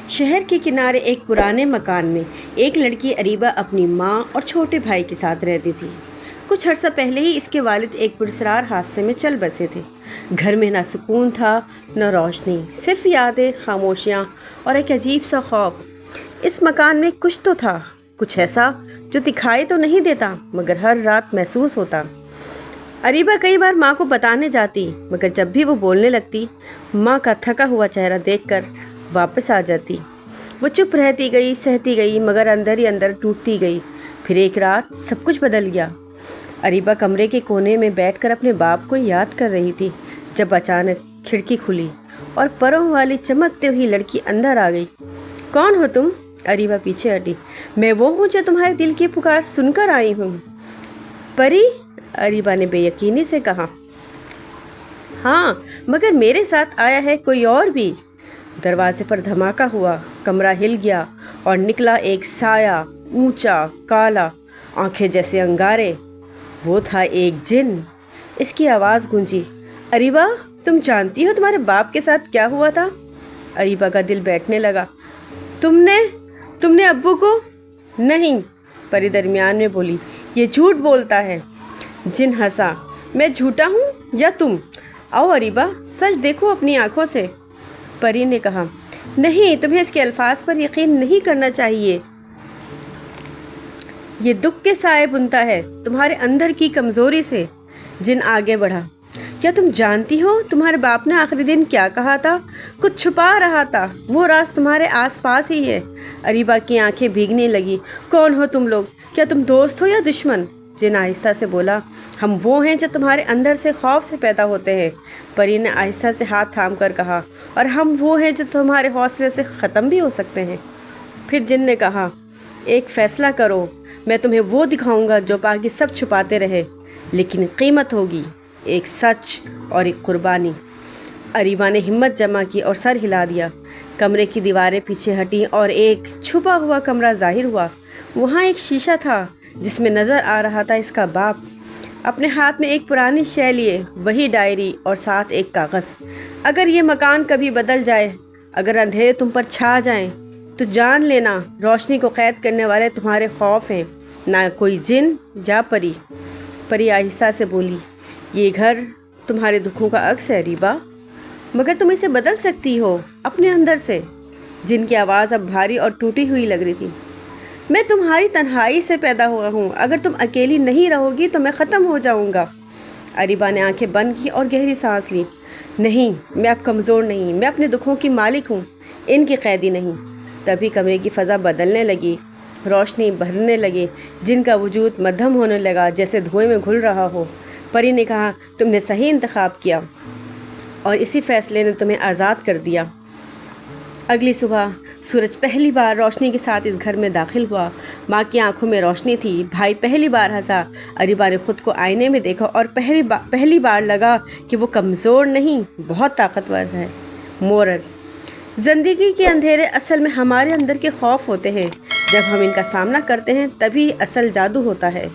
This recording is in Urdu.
شہر کے کنارے ایک پرانے مکان میں ایک لڑکی اریبہ اپنی ماں اور چھوٹے بھائی کے ساتھ رہتی تھی۔ کچھ عرصہ پہلے ہی اس کے والد ایک پراسرار حادثے میں چل بسے تھے۔ گھر میں نہ سکون تھا نہ روشنی، صرف یادیں، خاموشیاں اور ایک عجیب سا خوف۔ اس مکان میں کچھ تو تھا، کچھ ایسا جو دکھائی تو نہیں دیتا مگر ہر رات محسوس ہوتا۔ اریبہ کئی بار ماں کو بتانے جاتی، مگر جب بھی وہ بولنے لگتی، ماں کا تھکا ہوا چہرہ دیکھ کر واپس آ جاتی۔ وہ چپ رہتی گئی، سہتی گئی، مگر اندر ہی اندر ٹوٹتی گئی۔ پھر ایک رات سب کچھ بدل گیا۔ اریبہ کمرے کے کونے میں بیٹھ کر اپنے باپ کو یاد کر رہی تھی جب اچانک کھڑکی کھلی اور پروں والی چمکتے ہوئی لڑکی اندر آ گئی۔ کون ہو تم؟ اریبہ پیچھے ہٹی۔ میں وہ ہوں جو تمہارے دل کی پکار سن کر آئی ہوں۔ پری؟ اریبہ نے بے یقینی سے کہا۔ ہاں، مگر میرے ساتھ آیا ہے کوئی اور بھی۔ دروازے پر دھماکہ ہوا، کمرہ ہل گیا اور نکلا ایک سایہ، اونچا، کالا، آنکھیں جیسے انگارے۔ وہ تھا ایک جن۔ اس کی آواز گونجی، اریبہ، تم جانتی ہو تمہارے باپ کے ساتھ کیا ہوا تھا؟ اریبہ کا دل بیٹھنے لگا۔ تم نے ابو کو؟ نہیں، پری درمیان میں بولی، یہ جھوٹ بولتا ہے۔ جن ہنسا۔ میں جھوٹا ہوں یا تم؟ آؤ اریبہ، سچ دیکھو اپنی آنکھوں سے۔ پری نے کہا، نہیں، تمہیں اس کے الفاظ پر یقین نہیں کرنا چاہیے۔ یہ دکھ کے سائے بنتا ہے، تمہارے اندر کی کمزوری سے۔ جن آگے بڑھا۔ کیا تم جانتی ہو تمہارے باپ نے آخری دن کیا کہا تھا؟ کچھ چھپا رہا تھا، وہ راز تمہارے آس پاس ہی ہے۔ اریبہ کی آنکھیں بھیگنے لگی۔ کون ہو تم لوگ؟ کیا تم دوست ہو یا دشمن؟ جن آہستہ سے بولا، ہم وہ ہیں جو تمہارے اندر سے خوف سے پیدا ہوتے ہیں۔ پری نے آہستہ سے ہاتھ تھام کر کہا، اور ہم وہ ہیں جو تمہارے حوصلے سے ختم بھی ہو سکتے ہیں۔ پھر جن نے کہا، ایک فیصلہ کرو، میں تمہیں وہ دکھاؤں گا جو باقی سب چھپاتے رہے، لیکن قیمت ہوگی، ایک سچ اور ایک قربانی۔ اریبہ نے ہمت جمع کی اور سر ہلا دیا۔ کمرے کی دیواریں پیچھے ہٹیں اور ایک چھپا ہوا کمرہ ظاہر ہوا۔ وہاں ایک شیشہ تھا جس میں نظر آ رہا تھا اس کا باپ، اپنے ہاتھ میں ایک پرانی شے لیے، وہی ڈائری اور ساتھ ایک کاغذ۔ اگر یہ مکان کبھی بدل جائے، اگر اندھیرے تم پر چھا جائیں، تو جان لینا روشنی کو قید کرنے والے تمہارے خوف ہیں، نہ کوئی جن یا پری۔ پری آہستہ سے بولی، یہ گھر تمہارے دکھوں کا عکس ہے اریبہ، مگر تم اسے بدل سکتی ہو اپنے اندر سے۔ جن کی آواز اب بھاری اور ٹوٹی ہوئی لگ رہی تھی۔ میں تمہاری تنہائی سے پیدا ہوا ہوں، اگر تم اکیلی نہیں رہو گی تو میں ختم ہو جاؤں گا۔ اریبہ نے آنکھیں بند کی اور گہری سانس لی۔ نہیں، میں اب کمزور نہیں، میں اپنے دکھوں کی مالک ہوں، ان کی قیدی نہیں۔ تبھی کمرے کی فضا بدلنے لگی، روشنی بھرنے لگی، جن کا وجود مدھم ہونے لگا جیسے دھوئیں میں گھل رہا ہو۔ پری نے کہا، تم نے صحیح انتخاب کیا اور اسی فیصلے نے تمہیں آزاد کر دیا۔ اگلی صبح سورج پہلی بار روشنی کے ساتھ اس گھر میں داخل ہوا۔ ماں کی آنکھوں میں روشنی تھی، بھائی پہلی بار ہنسا۔ اریبہ نے خود کو آئینے میں دیکھا اور پہلی بار لگا کہ وہ کمزور نہیں، بہت طاقتور ہے۔ مورل: زندگی کے اندھیرے اصل میں ہمارے اندر کے خوف ہوتے ہیں، جب ہم ان کا سامنا کرتے ہیں تبھی اصل جادو ہوتا ہے۔